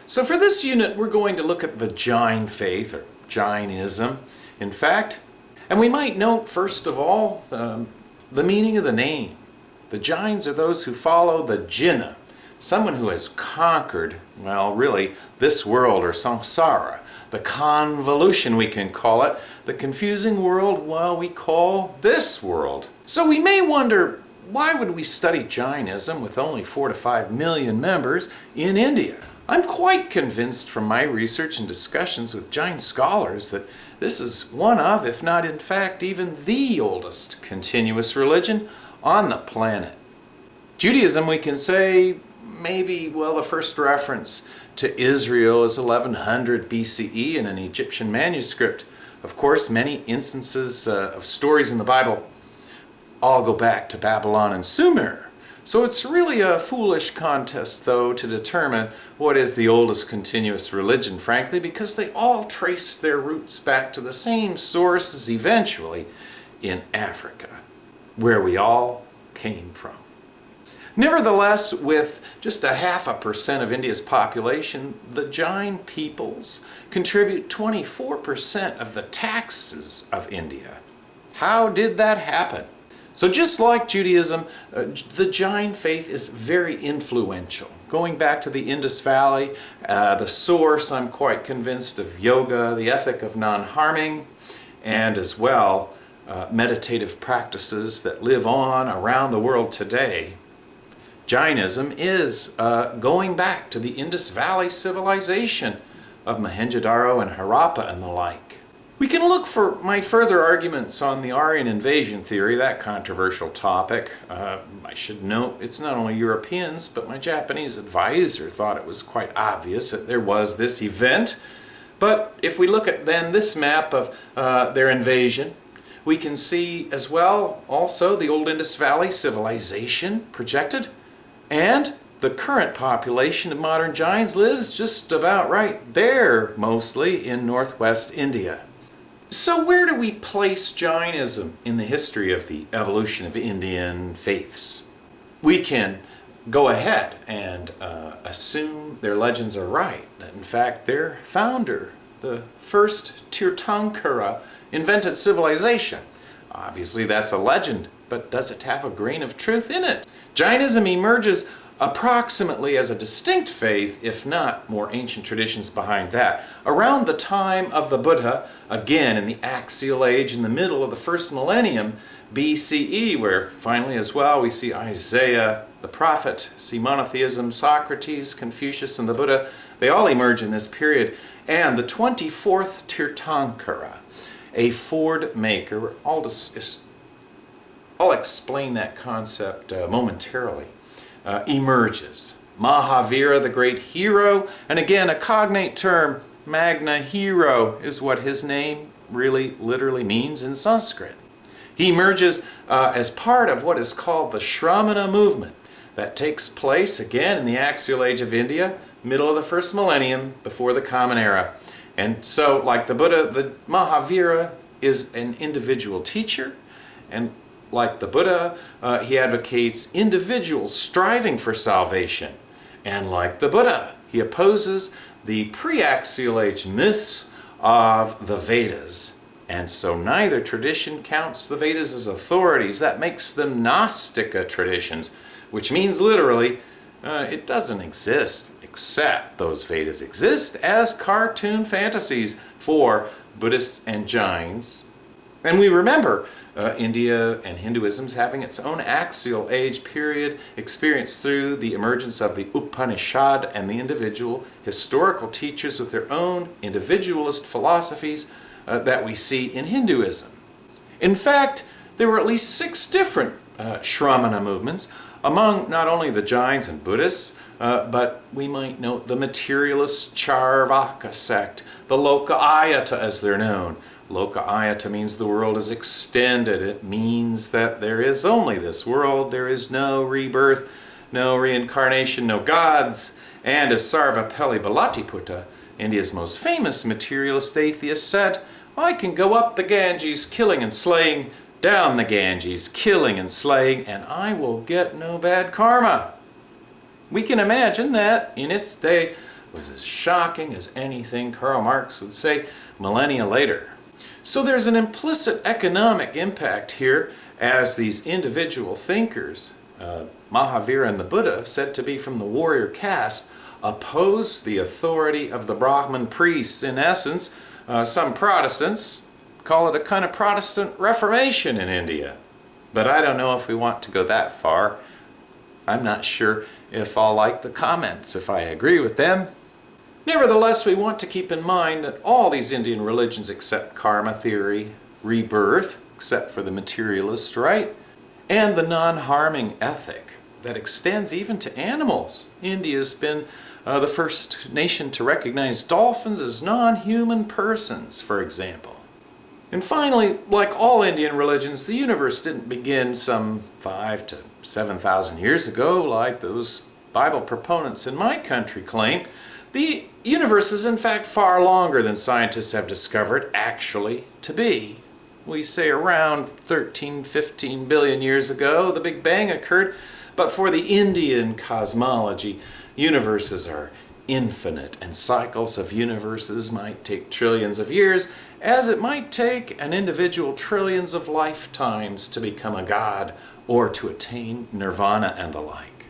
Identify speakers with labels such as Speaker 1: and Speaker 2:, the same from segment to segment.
Speaker 1: So for this unit, we're going to look at the Jain faith, or Jainism, in fact. And we might note, first of all, the meaning of the name. The Jains are those who follow the Jina, someone who has conquered, well, really, this world, or samsara, the convolution, we can call it, the confusing world, well, we call this world. So we may wonder, why would we study Jainism with only 4 to 5 million members in India? I'm quite convinced from my research and discussions with Jain scholars that this is one of, if not in fact, even the oldest continuous religion on the planet. Judaism, we can say, maybe, well, the first reference to Israel is 1100 BCE in an Egyptian manuscript. Of course, many instances of stories in the Bible all go back to Babylon and Sumer. So it's really a foolish contest, though, to determine what is the oldest continuous religion, frankly, because they all trace their roots back to the same sources eventually in Africa, where we all came from. Nevertheless, with just 0.5% of India's population, the Jain peoples contribute 24% of the taxes of India. How did that happen? So just like Judaism, the Jain faith is very influential. Going back to the Indus Valley, the source, I'm quite convinced, of yoga, the ethic of non-harming, and as well, meditative practices that live on around the world today. Jainism is going back to the Indus Valley civilization of Mohenjo-daro and Harappa and the like. We can look for my further arguments on the Aryan invasion theory, that controversial topic. I should note it's not only Europeans, but my Japanese advisor thought it was quite obvious that there was this event. But if we look at then this map of their invasion, we can see as well also the old Indus Valley civilization projected, and the current population of modern Jains lives just about right there, mostly in northwest India. So where do we place Jainism in the history of the evolution of Indian faiths? We can go ahead and assume their legends are right, that in fact their founder, the first Tirthankara, invented civilization. Obviously that's a legend, but does it have a grain of truth in it? Jainism emerges approximately as a distinct faith, if not more ancient traditions behind that, around the time of the Buddha, again in the Axial Age, in the middle of the first millennium BCE, where finally as well we see Isaiah the prophet, see monotheism, Socrates, Confucius, and the Buddha. They all emerge in this period. And the 24th Tirthankara, a ford maker, I'll explain that concept momentarily, emerges. Mahavira, the great hero, and again a cognate term, Magna Hero, is what his name really literally means in Sanskrit. He emerges as part of what is called the Shramana movement that takes place again in the Axial Age of India, middle of the first millennium before the Common Era. And so, like the Buddha, the Mahavira is an individual teacher, and like the Buddha, he advocates individuals striving for salvation. And like the Buddha, he opposes the pre-Axial Age myths of the Vedas. And so neither tradition counts the Vedas as authorities. That makes them Gnostica traditions, which means literally it doesn't exist, except those Vedas exist as cartoon fantasies for Buddhists and Jains. And we remember India and Hinduism's having its own Axial Age period experienced through the emergence of the Upanishad and the individual historical teachers with their own individualist philosophies that we see in Hinduism. In fact, there were at least 6 different Shramana movements among not only the Jains and Buddhists, but we might note the materialist Charvaka sect, the Lokayata as they're known. Lokayata means the world is extended. It means that there is only this world. There is no rebirth, no reincarnation, no gods. And as Sarvapalli Bhattacharya, India's most famous materialist atheist, said, I can go up the Ganges killing and slaying, down the Ganges killing and slaying, and I will get no bad karma. We can imagine that in its day, was as shocking as anything Karl Marx would say millennia later. So there's an implicit economic impact here, as these individual thinkers, Mahavira and the Buddha, said to be from the warrior caste, oppose the authority of the Brahmin priests. In essence, some Protestants call it a kind of Protestant Reformation in India. But I don't know if we want to go that far. I'm not sure if I'll like the comments, if I agree with them. Nevertheless, we want to keep in mind that all these Indian religions accept karma theory, rebirth, except for the materialist, right? And the non-harming ethic that extends even to animals. India's been the first nation to recognize dolphins as non-human persons, for example. And finally, like all Indian religions, the universe didn't begin some 5,000 to 7,000 years ago, like those Bible proponents in my country claim. The universe is in fact far longer than scientists have discovered actually to be. We say around 13, 15 billion years ago the Big Bang occurred, but for the Indian cosmology, universes are infinite, and cycles of universes might take trillions of years, as it might take an individual trillions of lifetimes to become a god or to attain nirvana and the like.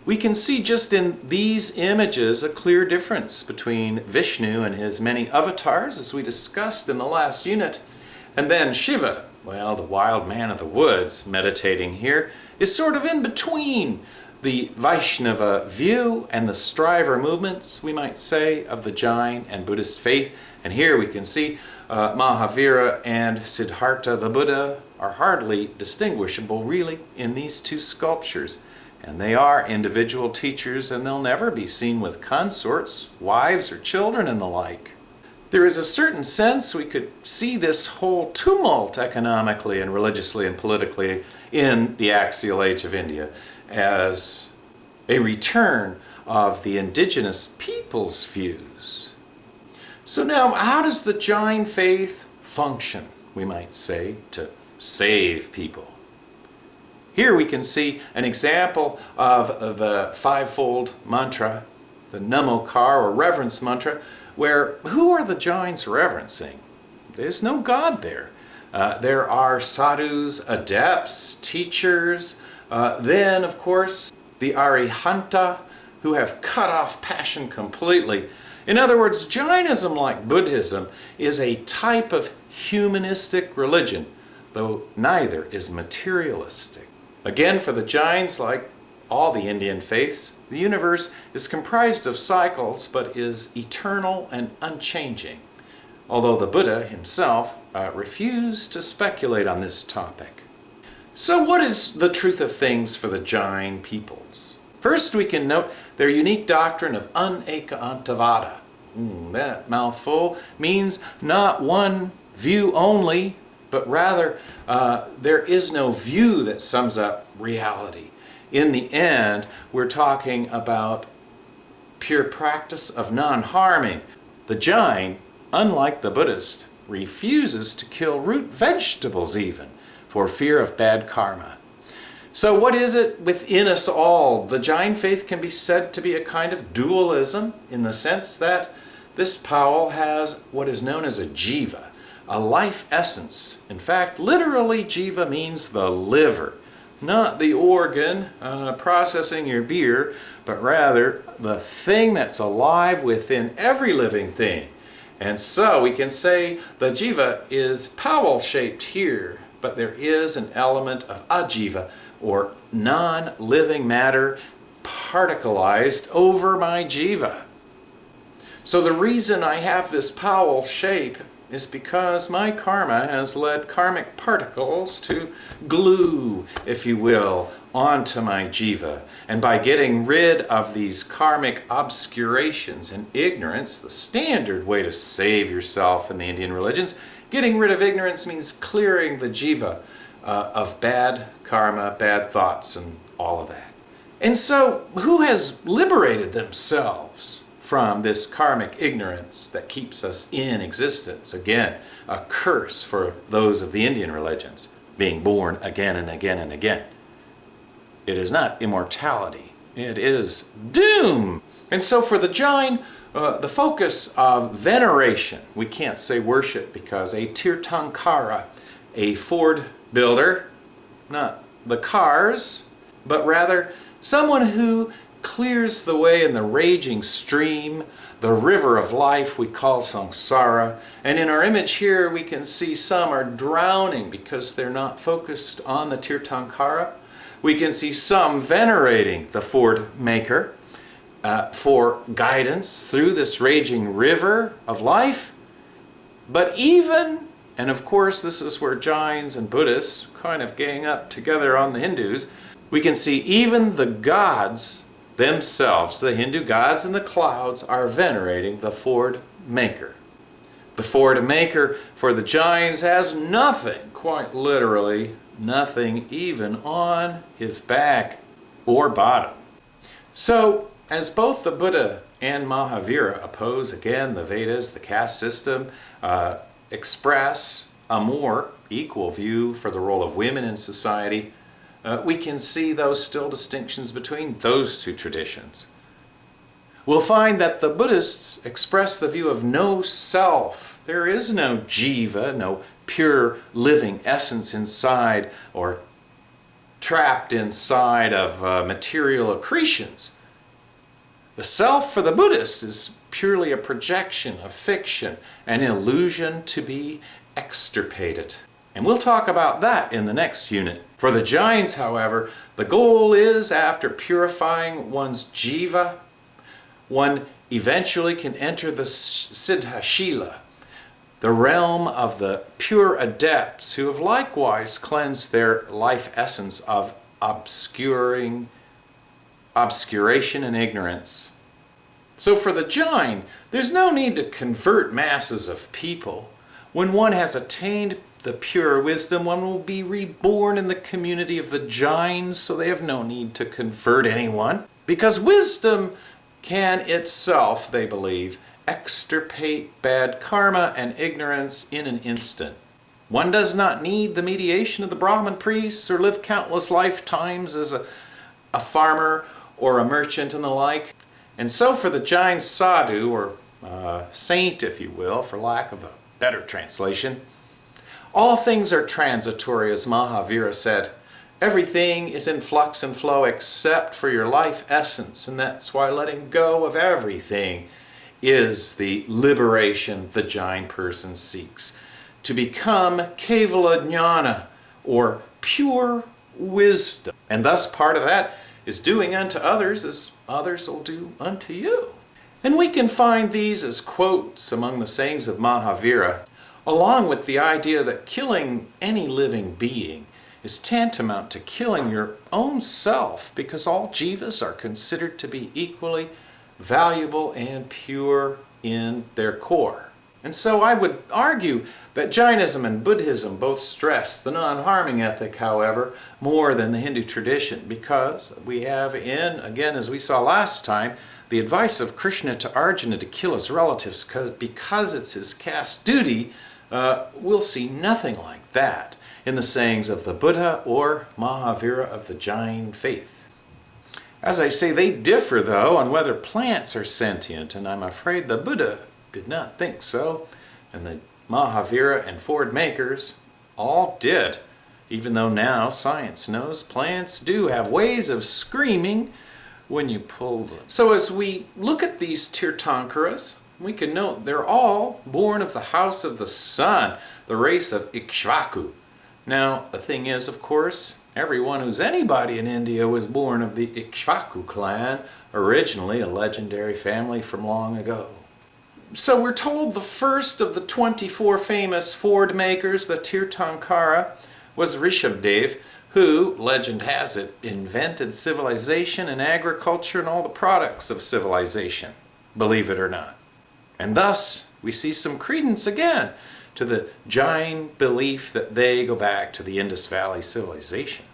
Speaker 1: We can see just in these images a clear difference between Vishnu and his many avatars, as we discussed in the last unit, and then Shiva, well, the wild man of the woods meditating here, is sort of in between the Vaishnava view and the striver movements, we might say, of the Jain and Buddhist faith. And here we can see Mahavira and Siddhartha the Buddha are hardly distinguishable, really, in these two sculptures. And they are individual teachers, and they'll never be seen with consorts, wives, or children, and the like. There is a certain sense we could see this whole tumult economically and religiously and politically in the Axial Age of India as a return of the indigenous people's views. So now, how does the Jain faith function, we might say, to save people? Here we can see an example of the fivefold mantra, the Namokar or reverence mantra, where who are the Jains reverencing? There's no God there. There are sadhus, adepts, teachers, then of course the Arihanta who have cut off passion completely. In other words, Jainism, like Buddhism, is a type of humanistic religion, though neither is materialistic. Again, for the Jains, like all the Indian faiths, the universe is comprised of cycles, but is eternal and unchanging, although the Buddha himself refused to speculate on this topic. So what is the truth of things for the Jain peoples? First, we can note their unique doctrine of Anekantavada. That mouthful means not one view only, but rather there is no view that sums up reality. In the end, we're talking about pure practice of non-harming. The Jain, unlike the Buddhist, refuses to kill root vegetables even, for fear of bad karma. So what is it within us all? The Jain faith can be said to be a kind of dualism, in the sense that this Powell has what is known as a Jiva, a life essence. In fact, literally Jiva means the liver, not the organ processing your beer, but rather the thing that's alive within every living thing. And so we can say the Jiva is Powell-shaped here, but there is an element of ajiva, or non-living matter, particleized over my Jiva. So the reason I have this Powell shape is because my karma has led karmic particles to glue, if you will, onto my Jiva. And by getting rid of these karmic obscurations and ignorance, the standard way to save yourself in the Indian religions, getting rid of ignorance means clearing the Jiva of bad karma, bad thoughts, and all of that. And so, who has liberated themselves from this karmic ignorance that keeps us in existence? Again, a curse for those of the Indian religions, being born again and again and again. It is not immortality, it is doom. And so for the Jain, the focus of veneration, we can't say worship, because a Tirthankara, a ford builder, not the cars, but rather someone who clears the way in the raging stream, the river of life we call samsara. And in our image here we can see some are drowning because they're not focused on the Tirthankara. We can see some venerating the ford maker for guidance through this raging river of life. But even, and of course this is where Jains and Buddhists kind of gang up together on the Hindus, we can see even the gods themselves, the Hindu gods in the clouds, are venerating the ford maker. The ford maker for the Jains has nothing, quite literally nothing, even on his back or bottom. So, as both the Buddha and Mahavira oppose, again, the Vedas, the caste system, express a more equal view for the role of women in society, we can see those still distinctions between those two traditions. We'll find that the Buddhists express the view of no self. There is no Jiva, no pure living essence inside or trapped inside of material accretions. The self for the Buddhist is purely a projection, a fiction, an illusion to be extirpated. And we'll talk about that in the next unit. For the Jains, however, the goal is, after purifying one's jiva, one eventually can enter the siddhashila, the realm of the pure adepts who have likewise cleansed their life essence of obscuration and ignorance. So for the Jain, there's no need to convert masses of people. When one has attained the pure wisdom, one will be reborn in the community of the Jains, so they have no need to convert anyone. Because wisdom can itself, they believe, extirpate bad karma and ignorance in an instant. One does not need the mediation of the Brahmin priests or live countless lifetimes as a farmer or a merchant and the like. And so for the Jain sadhu, or saint if you will, for lack of a better translation, all things are transitory, as Mahavira said. Everything is in flux and flow except for your life essence, and that's why letting go of everything is the liberation the Jain person seeks. To become kevala jnana, or pure wisdom. And thus part of that is doing unto others as others will do unto you. And we can find these as quotes among the sayings of Mahavira, along with the idea that killing any living being is tantamount to killing your own self, because all jivas are considered to be equally valuable and pure in their core. And so I would argue that Jainism and Buddhism both stress the non-harming ethic, however, more than the Hindu tradition, because we have in, again, as we saw last time, the advice of Krishna to Arjuna to kill his relatives because it's his caste duty. We'll see nothing like that in the sayings of the Buddha or Mahavira of the Jain faith. As I say, they differ, though, on whether plants are sentient, and I'm afraid the Buddha did not think so, and the Mahavira and ford makers all did, even though now science knows plants do have ways of screaming when you pull them. So as we look at these Tirthankaras, we can note they're all born of the house of the sun, the race of Ikshvaku. Now, the thing is, of course, everyone who's anybody in India was born of the Ikshvaku clan, originally a legendary family from long ago. So we're told the first of the 24 famous ford makers, the Tirthankara, was Rishabdev, who, legend has it, invented civilization and agriculture and all the products of civilization, believe it or not. And thus, we see some credence again to the Jain belief that they go back to the Indus Valley civilization.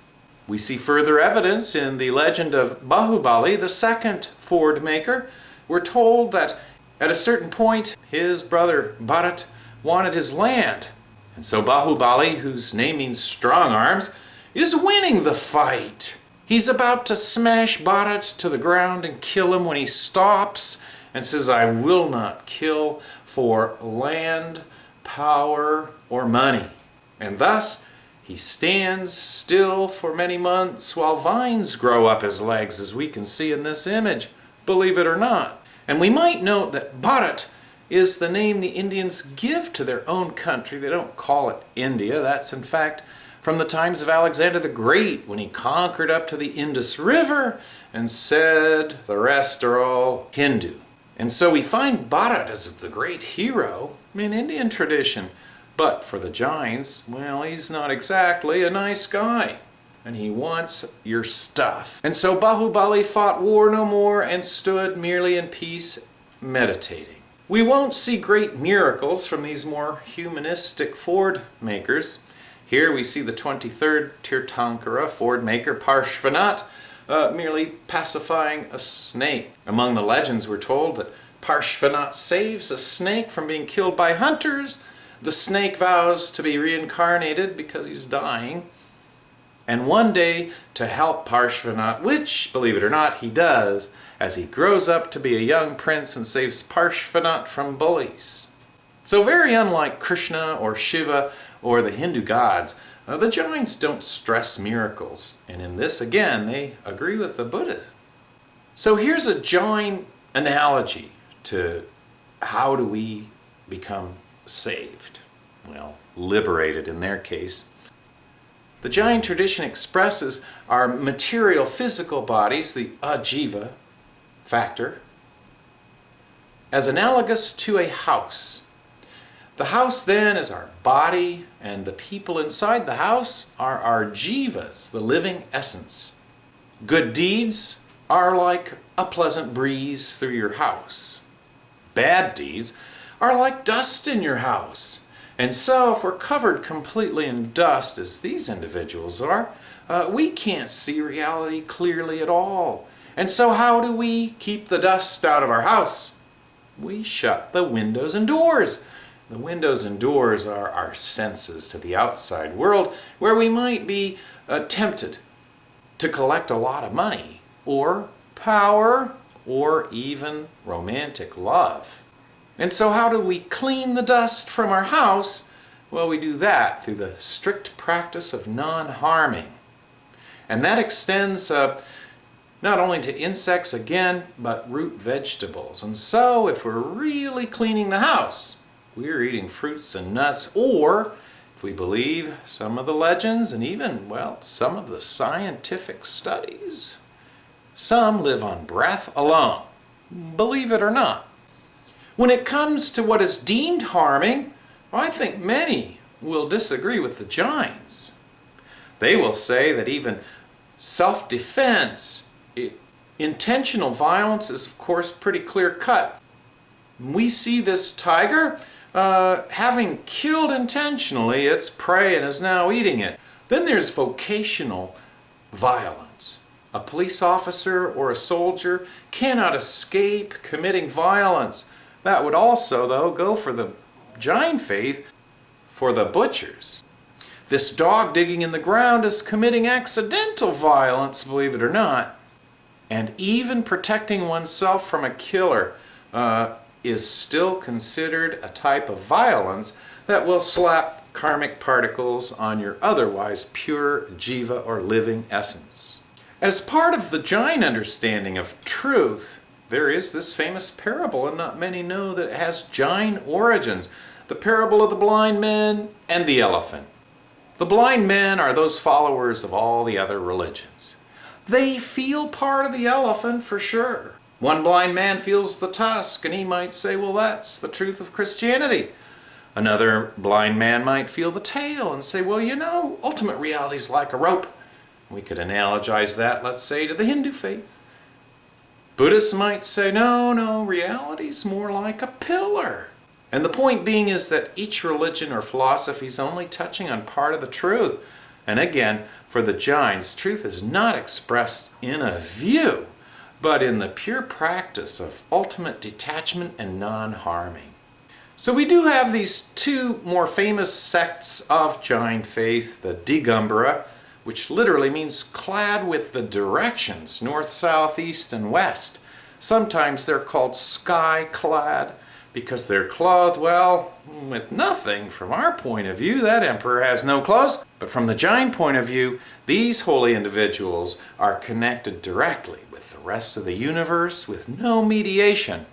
Speaker 1: We see further evidence in the legend of Bahubali, the second ford maker. We're told that at a certain point, his brother Bharat wanted his land. And so Bahubali, whose name means strong arms, is winning the fight. He's about to smash Bharat to the ground and kill him when he stops and says, "I will not kill for land, power, or money." And thus, he stands still for many months while vines grow up his legs, as we can see in this image, believe it or not. And we might note that Bharat is the name the Indians give to their own country. They don't call it India. That's in fact from the times of Alexander the Great, when he conquered up to the Indus River and said, "The rest are all Hindu." And so we find Bharat as the great hero in Indian tradition. But for the Jains, well, he's not exactly a nice guy, and he wants your stuff. And so Bahubali fought war no more and stood merely in peace, meditating. We won't see great miracles from these more humanistic Ford makers. Here we see the 23rd Tirthankara Ford maker, Parshvanat, merely pacifying a snake. Among the legends, we're told that Parshvanat saves a snake from being killed by hunters. The snake vows to be reincarnated because he's dying. And one day, to help Parshvanat, which, believe it or not, he does, as he grows up to be a young prince and saves Parshvanat from bullies. So very unlike Krishna or Shiva or the Hindu gods, the Jains don't stress miracles. And in this, again, they agree with the Buddha. So here's a Jain analogy to how do we become saved? Well, liberated in their case. The Jain tradition expresses our material physical bodies, the Jiva factor, as analogous to a house. The house then is our body, and the people inside the house are our jivas, the living essence. Good deeds are like a pleasant breeze through your house. Bad deeds are like dust in your house. And so if we're covered completely in dust, as these individuals are, we can't see reality clearly at all. And so how do we keep the dust out of our house? We shut the windows and doors. The windows and doors are our senses to the outside world, where we might be tempted to collect a lot of money, or power, or even romantic love. And so how do we clean the dust from our house? Well, we do that through the strict practice of non-harming. And that extends not only to insects again, but root vegetables. And so if we're really cleaning the house, we're eating fruits and nuts, or if we believe some of the legends and even, well, some of the scientific studies, some live on breath alone, believe it or not. When it comes to what is deemed harming, I think many will disagree with the Jains. They will say that even self-defense, intentional violence is of course pretty clear-cut. We see this tiger having killed intentionally its prey and is now eating it. Then there's vocational violence. A police officer or a soldier cannot escape committing violence. That would also, though, go for the Jain faith for the butchers. This dog digging in the ground is committing accidental violence, believe it or not. And even protecting oneself from a killer is still considered a type of violence that will slap karmic particles on your otherwise pure jiva or living essence. As part of the Jain understanding of truth, there is this famous parable, and not many know that it has Jain origins. The parable of the blind man and the elephant. The blind men are those followers of all the other religions. They feel part of the elephant for sure. One blind man feels the tusk, and he might say, well, that's the truth of Christianity. Another blind man might feel the tail and say, well, you know, ultimate reality is like a rope. We could analogize that, let's say, to the Hindu faith. Buddhists might say, no, reality's more like a pillar. And the point being is that each religion or philosophy is only touching on part of the truth. And again, for the Jains, truth is not expressed in a view, but in the pure practice of ultimate detachment and non-harming. So we do have these two more famous sects of Jain faith, the Digambara, which literally means clad with the directions, north, south, east, and west. Sometimes they're called sky-clad because they're clothed, well, with nothing. From our point of view, that emperor has no clothes. But from the Jain point of view, these holy individuals are connected directly with the rest of the universe with no mediation.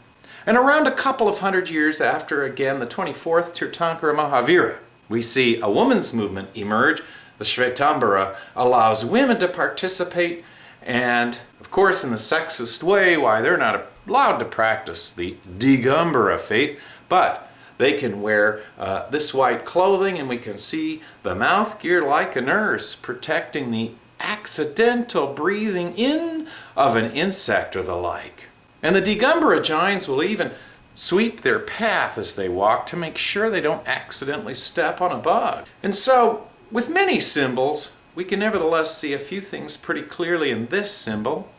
Speaker 1: And around a couple of hundred years after, again, the 24th Tirthankara Mahavira, we see a women's movement emerge. The Shvetambara allows women to participate, and of course in the sexist way, why they're not allowed to practice the Digambara faith, but they can wear this white clothing, and we can see the mouth gear like a nurse protecting the accidental breathing in of an insect or the like. And the Digambara Jains will even sweep their path as they walk to make sure they don't accidentally step on a bug. And so, with many symbols, we can nevertheless see a few things pretty clearly in this symbol.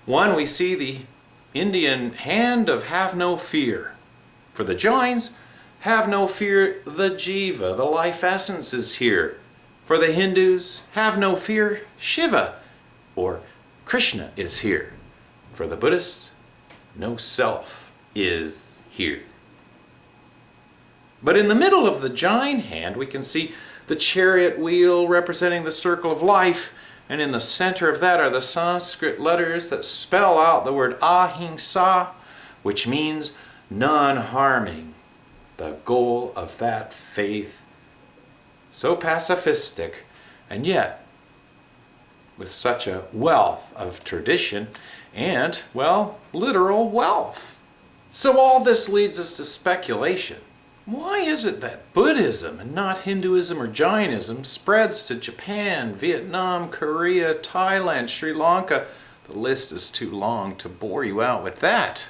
Speaker 1: One, we see the Indian hand of have no fear. For the Jains, have no fear, the Jiva, the life essence is here. For the Hindus, have no fear, Shiva, or Krishna is here. For the Buddhists, no self is here. But in the middle of the Jain hand, we can see the chariot wheel representing the circle of life, and in the center of that are the Sanskrit letters that spell out the word ahimsa, which means non-harming, the goal of that faith. So pacifistic, and yet with such a wealth of tradition and, well, literal wealth. So all this leads us to speculation. Why is it that Buddhism and not Hinduism or Jainism spreads to Japan, Vietnam, Korea, Thailand, Sri Lanka? The list is too long to bore you out with that.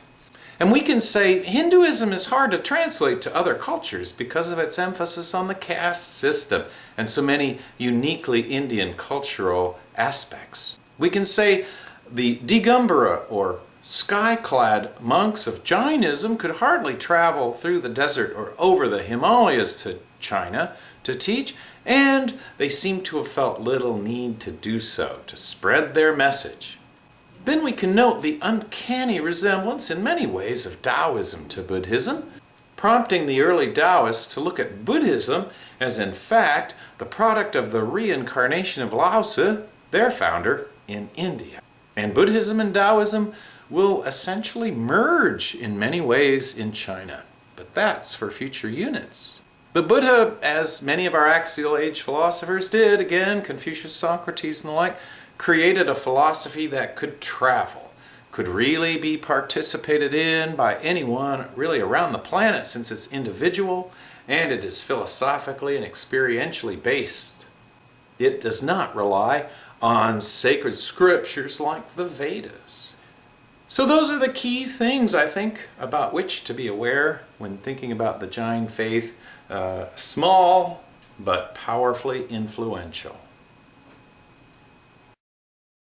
Speaker 1: And we can say Hinduism is hard to translate to other cultures because of its emphasis on the caste system and so many uniquely Indian cultural aspects. We can say the Digambara or sky-clad monks of Jainism could hardly travel through the desert or over the Himalayas to China to teach, and they seem to have felt little need to do so, to spread their message. Then we can note the uncanny resemblance in many ways of Taoism to Buddhism, prompting the early Taoists to look at Buddhism as in fact the product of the reincarnation of Lao Tzu, their founder, in India. And Buddhism and Taoism will essentially merge in many ways in China, but that's for future units. The Buddha, as many of our Axial Age philosophers did, again, Confucius, Socrates, and the like, created a philosophy that could travel, could really be participated in by anyone really around the planet, since it's individual and it is philosophically and experientially based. It does not rely on sacred scriptures like the Vedas. So those are the key things, I think, about which to be aware when thinking about the Jain faith. Small but powerfully influential.